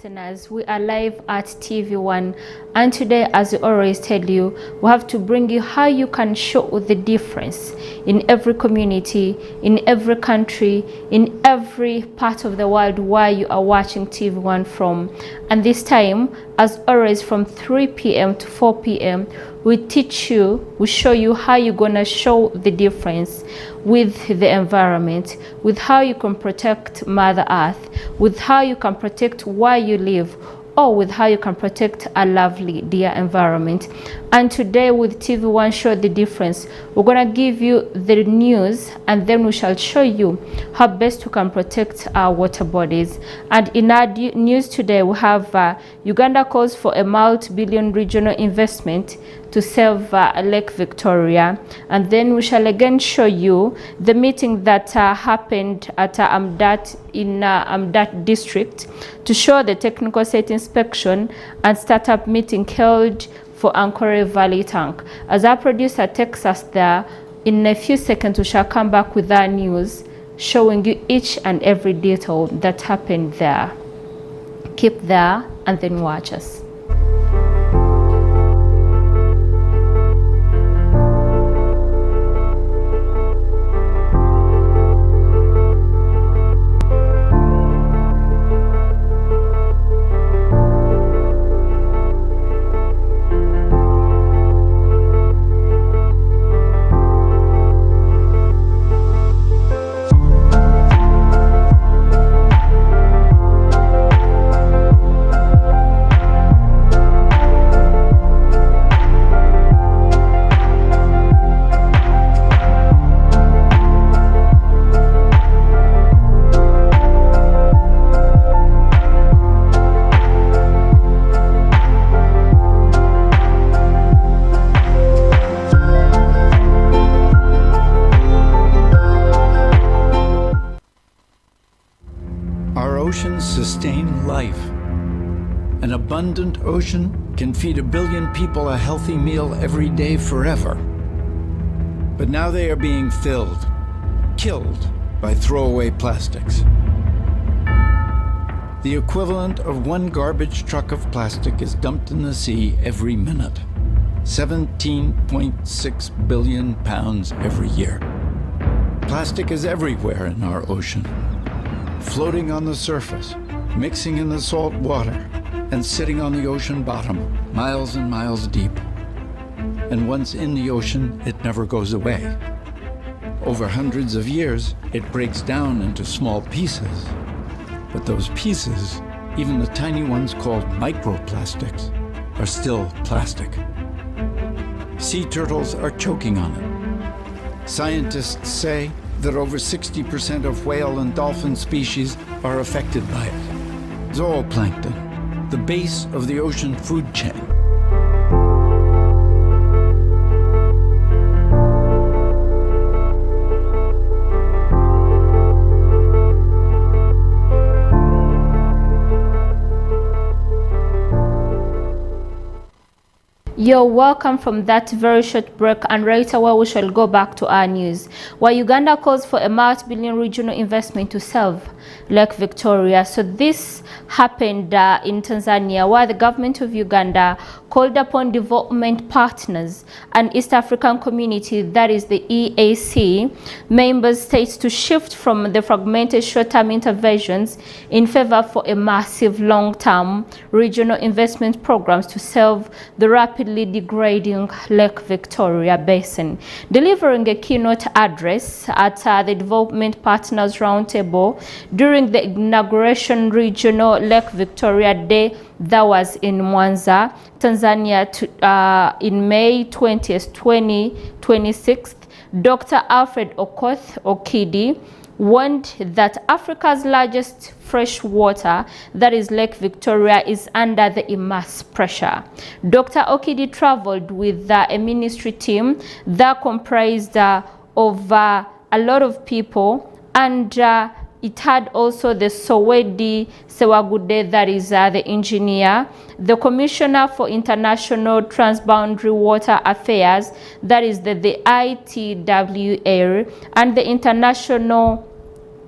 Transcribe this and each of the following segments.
listeners, we are live at TV1, and today, as we always tell you, we have to bring you how you can show the difference in every community, in every country, in every part of the world where you are watching TV1 from. And this time, as always, from 3 p.m. to 4 p.m, we teach you, we show you how you're gonna show the difference with the environment, with how you can protect Mother Earth, with how you can protect where you live, or with how you can protect a lovely dear environment. And today with TV1 Show the Difference, we're gonna give you the news, and then we shall show you how best we can protect our water bodies. And in our news today, we have Uganda calls for a multi-billion regional investment to save Lake Victoria. And then we shall again show you the meeting that happened at Amdat in Amdat district to show the technical site inspection and startup meeting held for Ankore Valley Tank. As our producer takes us there, in a few seconds we shall come back with our news, showing you each and every detail that happened there. Keep there and then watch us. Oceans sustain life. An abundant ocean can feed 1 billion people a healthy meal every day forever. But now they are being killed by throwaway plastics. The equivalent of 1 garbage truck of plastic is dumped in the sea every minute. 17.6 billion pounds every year. Plastic is everywhere in our ocean, floating on the surface, mixing in the salt water, and sitting on the ocean bottom, miles and miles deep. And once in the ocean, it never goes away. Over hundreds of years, it breaks down into small pieces. But those pieces, even the tiny ones called microplastics, are still plastic. Sea turtles are choking on it. Scientists say that over 60% of whale and dolphin species are affected by it. Zooplankton, the base of the ocean food chain. You're welcome from that very short break, and right away we shall go back to our news. While Uganda calls for a multi-billion regional investment to save Lake Victoria. So this happened in Tanzania, where the government of Uganda called upon development partners and East African community, that is the EAC, member states to shift from the fragmented short-term interventions in favor for a massive long-term regional investment programs to save the rapidly degrading Lake Victoria Basin. Delivering a keynote address at the Development Partners Roundtable during the inauguration Regional Lake Victoria Day that was in Mwanza, Tanzania, in May 20th, 2026, Dr. Alfred Okoth Okidi warned that Africa's largest freshwater, that is Lake Victoria, is under the immense pressure. Dr. Okidi traveled with a ministry team that comprised of a lot of people, and it had also the Sowedi Sewagude, that is the engineer, the Commissioner for International Transboundary Water Affairs, that is the ITWA, and the International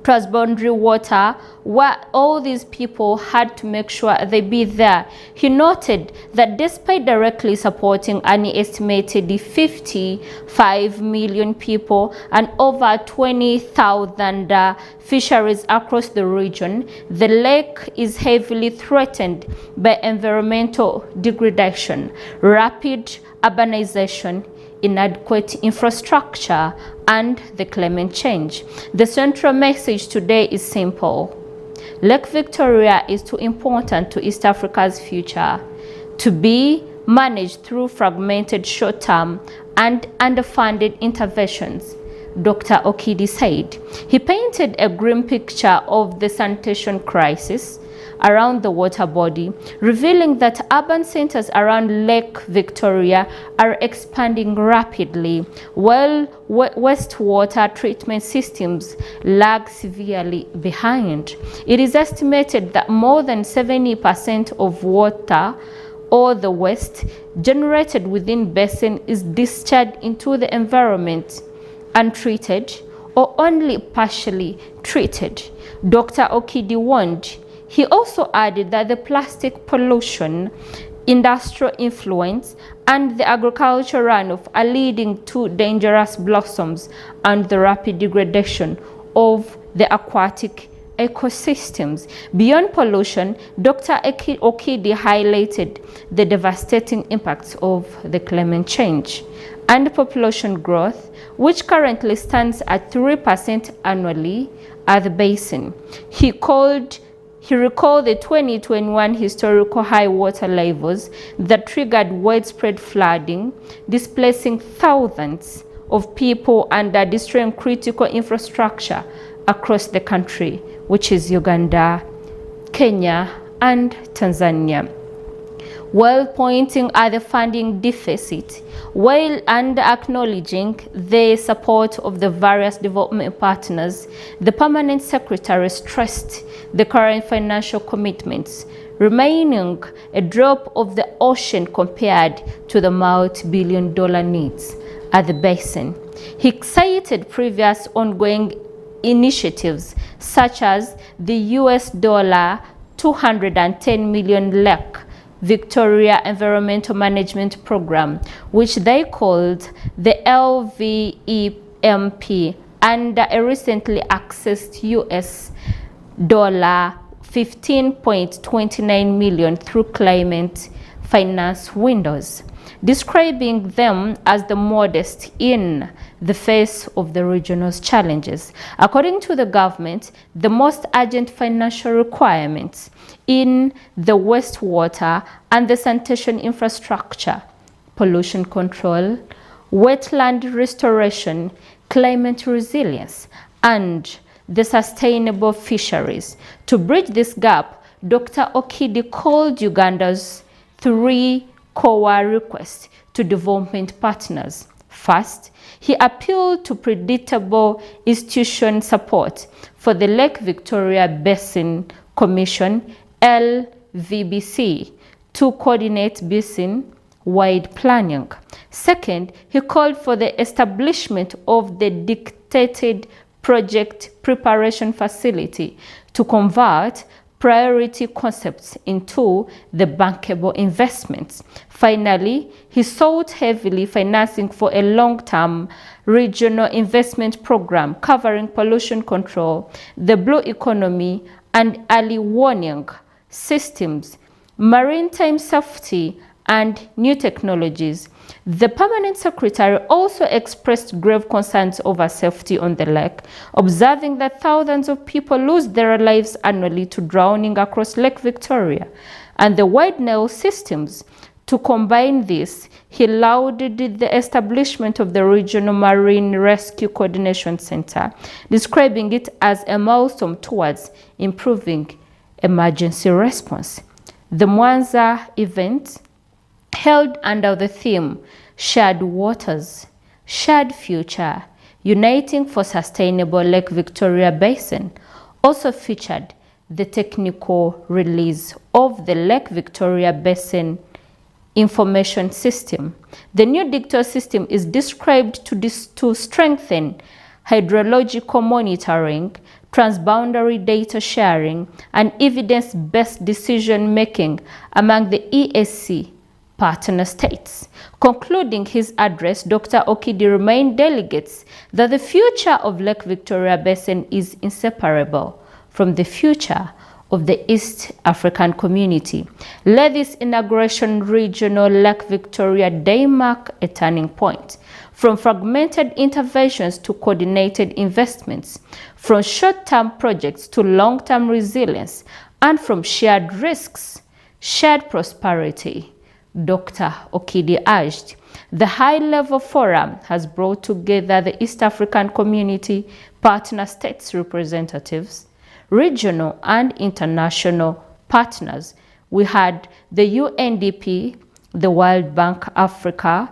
transboundary water, where all these people had to make sure they be there. He noted that despite directly supporting an estimated 55 million people and over 20,000 fisheries across the region, the lake is heavily threatened by environmental degradation, rapid urbanization, inadequate infrastructure, and the climate change. The central message today is simple. Lake Victoria is too important to East Africa's future to be managed through fragmented short-term and underfunded interventions, Dr. Okidi said. He painted a grim picture of the sanitation crisis around the water body, revealing that urban centers around Lake Victoria are expanding rapidly, while wastewater treatment systems lag severely behind. It is estimated that more than 70% of water or the waste generated within basin is discharged into the environment untreated or only partially treated, Dr. Okidi warned. He also added that the plastic pollution, industrial influence, and the agricultural runoff are leading to dangerous blossoms and the rapid degradation of the aquatic ecosystems. Beyond pollution, Dr. Okidi highlighted the devastating impacts of the climate change and population growth, which currently stands at 3% annually at the basin. He recalled the 2021 historical high water levels that triggered widespread flooding, displacing thousands of people and destroying critical infrastructure across the country, which is Uganda, Kenya, and Tanzania. While pointing at the funding deficit, while and acknowledging the support of the various development partners, the permanent secretary stressed the current financial commitments remaining a drop of the ocean compared to the multi-billion-dollar needs at the basin. He cited previous ongoing initiatives such as the US $210 million Lake Victoria Environmental Management Program, which they called the LVEMP, and a recently accessed US $15.29 million through climate finance windows, describing them as the modest in the face of the regional's challenges. According to the government, the most urgent financial requirements in the wastewater and the sanitation infrastructure, pollution control, wetland restoration, climate resilience, and the sustainable fisheries. To bridge this gap, Dr. Okidi called Uganda's 3 core requests to development partners. First, he appealed to predictable institution support for the Lake Victoria Basin Commission, LVBC, to coordinate basin-wide planning. Second, he called for the establishment of the dictated project preparation facility to convert priority concepts into the bankable investments. Finally, he sought heavily financing for a long-term regional investment program covering pollution control, the blue economy, and early warning systems, maritime safety, and new technologies. The permanent secretary also expressed grave concerns over safety on the lake, observing that thousands of people lose their lives annually to drowning across Lake Victoria and the wide Nile systems. To combine this, he lauded the establishment of the Regional Marine Rescue Coordination Center, describing it as a milestone towards improving emergency response. The Mwanza event, held under the theme Shared Waters, Shared Future, Uniting for Sustainable Lake Victoria Basin, also featured the technical release of the Lake Victoria Basin Information System. The new digital system is described to strengthen hydrological monitoring, transboundary data sharing, and evidence-based decision-making among the EAC partner states. Concluding his address, Dr. Okidi reminded delegates that the future of Lake Victoria Basin is inseparable from the future of the East African community. Let this inauguration regional Lake Victoria Day mark a turning point. From fragmented interventions to coordinated investments, from short-term projects to long-term resilience, and from shared risks, shared prosperity, Dr. Okidi urged. The high-level forum has brought together the East African community, partner states representatives, regional and international partners. We had the UNDP, the World Bank Africa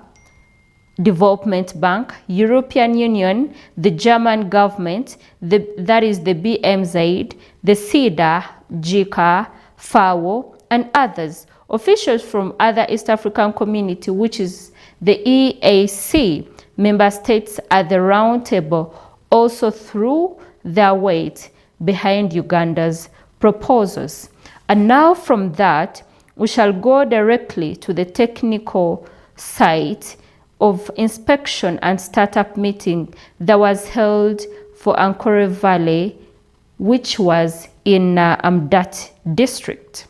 Development Bank, European Union, the German government, that is the BMZ, the CEDA, JICA, FAO, and others. Officials from other East African community, which is the EAC, member states at the round table, also threw their weight behind Uganda's proposals. And now from that, we shall go directly to the technical site of inspection and startup meeting that was held for Ankole Valley, which was in Amdat district.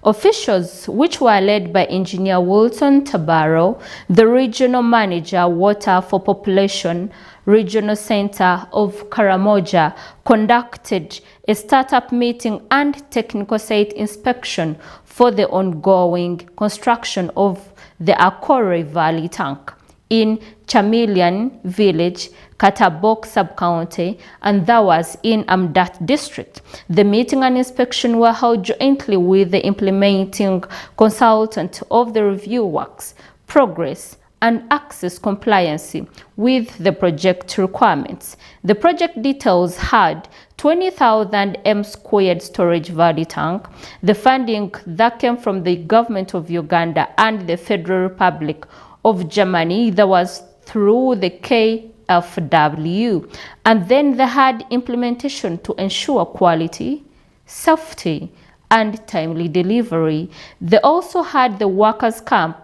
Officials, which were led by Engineer Wilton Tabaro, the Regional Manager, Water for Population, Regional Center of Karamoja, conducted a startup meeting and technical site inspection for the ongoing construction of the Ankole Valley tank in Chameleon Village, Katabok Sub-County, and that was in Amdat District. The meeting and inspection were held jointly with the implementing consultant of the review works, progress, and access compliance with the project requirements. The project details had 20,000 m² storage valley tank, the funding that came from the government of Uganda and the Federal Republic of Germany, that was through the KfW, and then they had implementation to ensure quality, safety, and timely delivery. They also had the workers' camp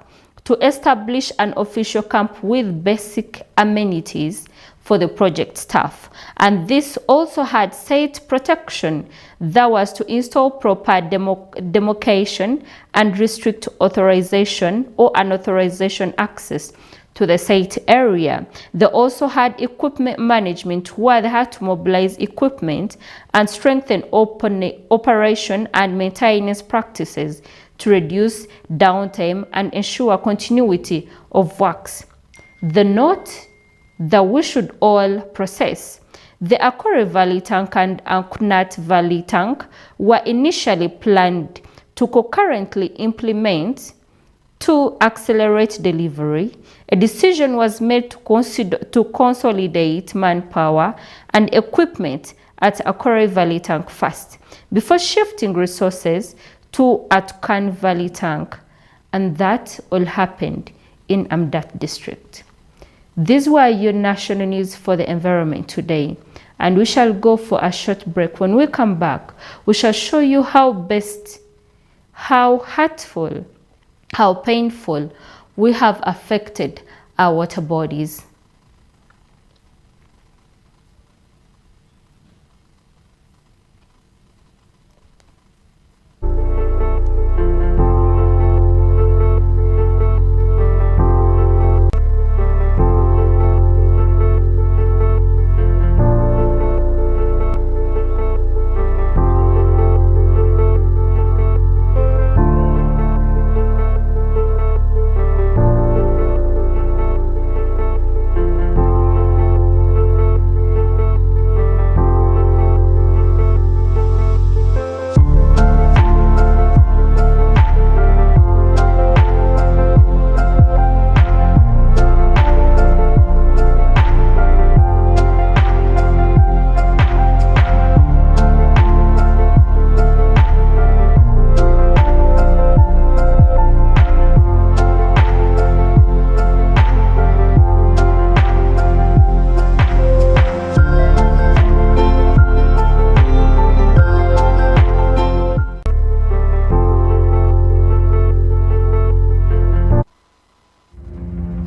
to establish an official camp with basic amenities for the project staff. And this also had site protection, that was to install proper demarcation and restrict authorization or unauthorization access to the site area. They also had equipment management, where they had to mobilize equipment and strengthen operation and maintenance practices to reduce downtime and ensure continuity of works. The note that we should all process: the Ankole Valley tank and Anknat Valley tank were initially planned to concurrently implement to accelerate delivery. A decision was made to consolidate manpower and equipment at Ankole Valley tank first, before shifting resources to Atkan Valley tank, and that all happened in Amdat district. These were your national news for the environment today, and we shall go for a short break. When we come back, we shall show you how hurtful, how painful we have affected our water bodies.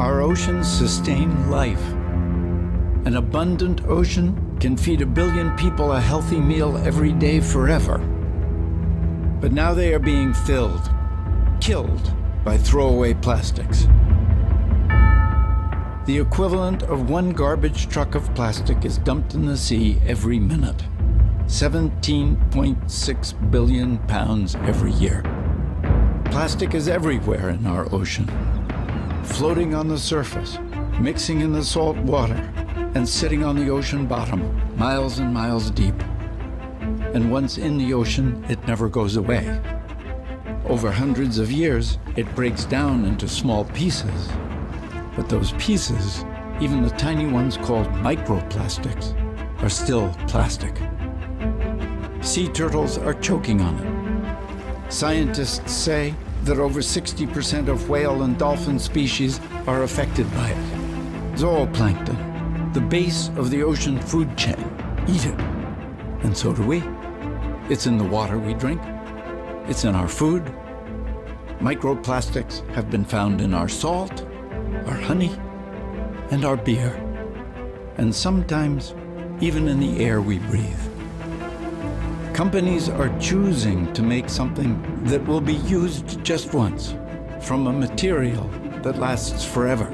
Our oceans sustain life. An abundant ocean can feed 1 billion people a healthy meal every day forever. But now they are being killed by throwaway plastics. The equivalent of 1 garbage truck of plastic is dumped in the sea every minute. 17.6 billion pounds every year. Plastic is everywhere in our ocean, floating on the surface, mixing in the salt water, and sitting on the ocean bottom, miles and miles deep. And once in the ocean, it never goes away. Over hundreds of years, it breaks down into small pieces. But those pieces, even the tiny ones called microplastics, are still plastic. Sea turtles are choking on it. Scientists say that over 60% of whale and dolphin species are affected by it. Zooplankton, the base of the ocean food chain, eat it. And so do we. It's in the water we drink. It's in our food. Microplastics have been found in our salt, our honey, and our beer. And sometimes even in the air we breathe. Companies are choosing to make something that will be used just once, from a material that lasts forever.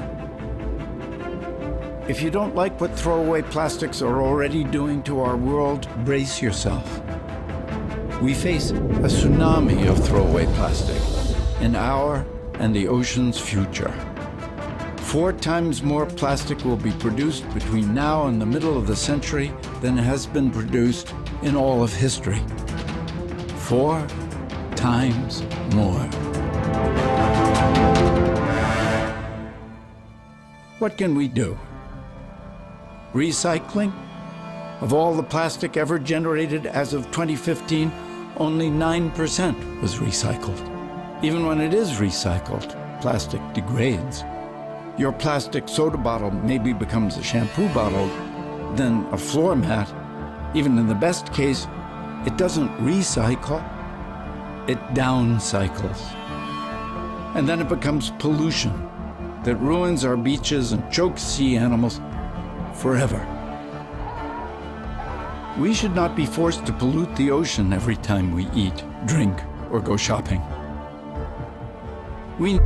If you don't like what throwaway plastics are already doing to our world, brace yourself. We face a tsunami of throwaway plastic in our and the ocean's future. 4 times more plastic will be produced between now and the middle of the century than has been produced in all of history. 4 times more. What can we do? Recycling? Of all the plastic ever generated as of 2015, only 9% was recycled. Even when it is recycled, plastic degrades. Your plastic soda bottle maybe becomes a shampoo bottle, then a floor mat. Even in the best case, it doesn't recycle, it downcycles. And then it becomes pollution that ruins our beaches and chokes sea animals forever. We should not be forced to pollute the ocean every time we eat, drink, or go shopping. We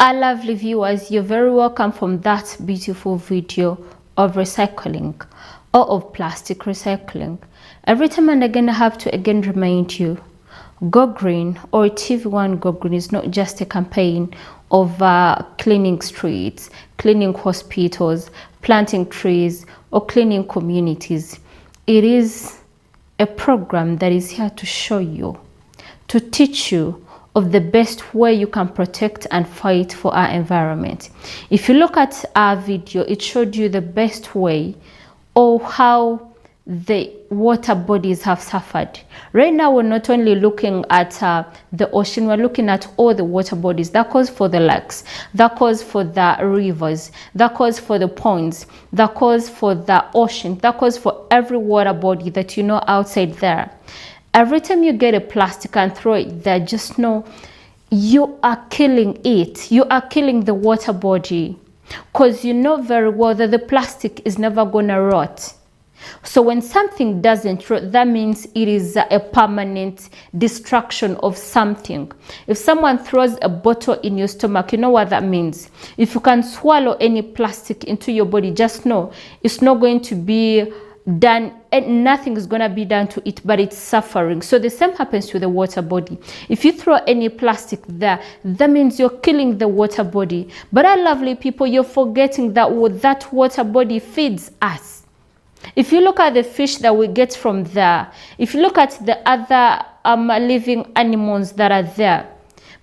Our lovely viewers, you're very welcome from that beautiful video of recycling or of plastic recycling. Every time and again I have to again remind you, Go Green or TV1 Go Green is not just a campaign of cleaning streets, cleaning hospitals, planting trees, or cleaning communities. It is a program that is here to show you, to teach you of the best way you can protect and fight for our environment. If you look at our video, it showed you the best way or how the water bodies have suffered. Right now, we're not only looking at the ocean, we're looking at all the water bodies. That goes for the lakes, that goes for the rivers, that goes for the ponds, that goes for the ocean, that goes for every water body that you know outside there. Every time you get a plastic and throw it there, just know you are killing it. You are killing the water body, because you know very well that the plastic is never gonna rot. So when something doesn't rot, that means it is a permanent destruction of something. If someone throws a bottle in your stomach, you know what that means. If you can swallow any plastic into your body, just know it's not going to be done, and nothing is going to be done to it, but it's suffering. So the same happens to the water body. If you throw any plastic there, that means you're killing the water body. But our lovely people, you're forgetting that that water body feeds us. If you look at the fish that we get from there, if you look at the other living animals that are there,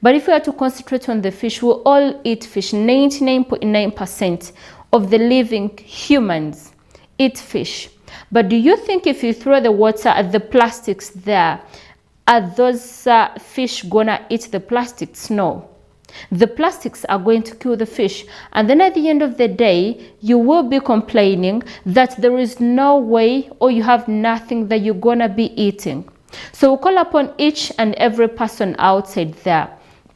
but if we are to concentrate on the fish, we all eat fish. 99.9% of the living humans eat fish. But do you think if you throw the water at the plastics there, are those fish gonna eat the plastics? No. The plastics are going to kill the fish. And then at the end of the day, you will be complaining that there is no way, or you have nothing that you're going to be eating. So we call upon each and every person outside there,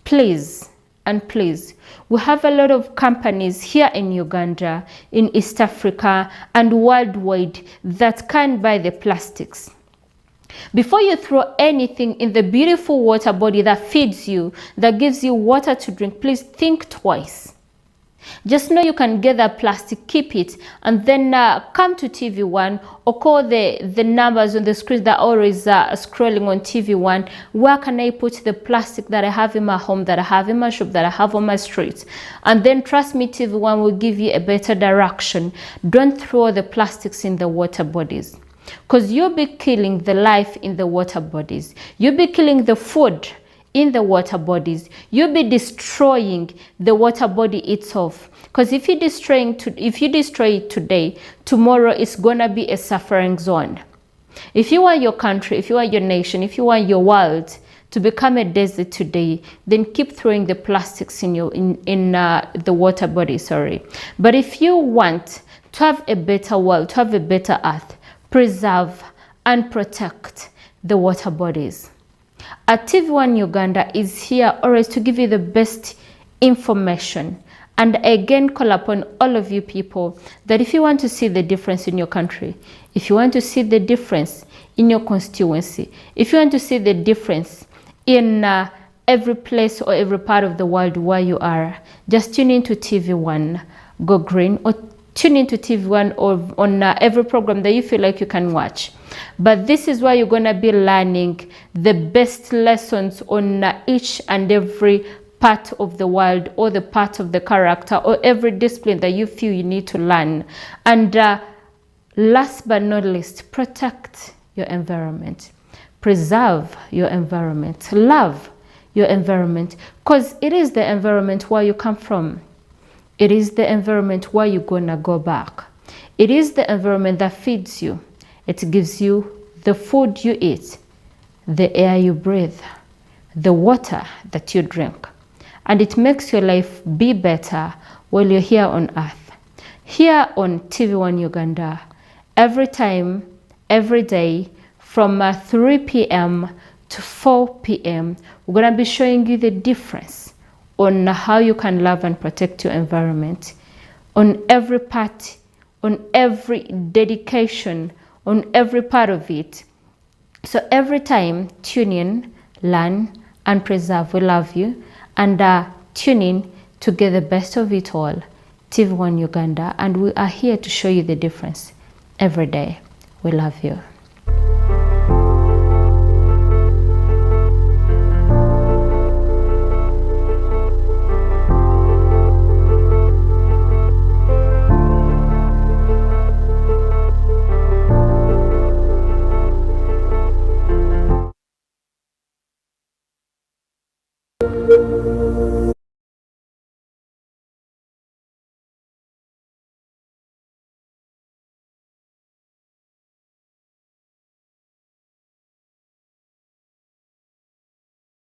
please and please. We have a lot of companies here in Uganda, in East Africa, and worldwide that can buy the plastics. Before you throw anything in the beautiful water body that feeds you, that gives you water to drink, please think twice. Just know you can get that plastic, keep it, and then come to TV1 or call the numbers on the screen that always scrolling on TV1. Where can I put the plastic that I have in my home, that I have in my shop, that I have on my street? And then trust me, TV1 will give you a better direction. Don't throw the plastics in the water bodies, because you'll be killing the life in the water bodies. You'll be killing the food in the water bodies. You'll be destroying the water body itself. Because if you destroy it today, tomorrow it's gonna be a suffering zone. If you want your country, if you want your nation, if you want your world to become a desert today, then keep throwing the plastics in the water body. Sorry, but if you want to have a better world, to have a better earth, preserve and protect the water bodies. TV1 Uganda is here always to give you the best information. And again, call upon all of you people that if you want to see the difference in your country, if you want to see the difference in your constituency, if you want to see the difference in every place or every part of the world where you are, just tune into TV1 Go Green, or tune into TV1 or on every program that you feel like you can watch. But this is where you're going to be learning the best lessons on each and every part of the world, or the part of the character, or every discipline that you feel you need to learn. And last but not least, protect your environment. Preserve your environment. Love your environment, because it is the environment where you come from. It is the environment where you're gonna go back. It is the environment that feeds you. It gives you the food you eat, the air you breathe, the water that you drink. And it makes your life be better while you're here on earth. Here on TV1 Uganda, every time, every day, from 3 p.m. to 4 p.m., we're gonna be showing you the difference on how you can love and protect your environment, on every part, on every dedication, on every part of it. So every time, tune in, learn, and preserve. We love you. And tune in to get the best of it all. TV1 Uganda. And we are here to show you the difference every day. We love you.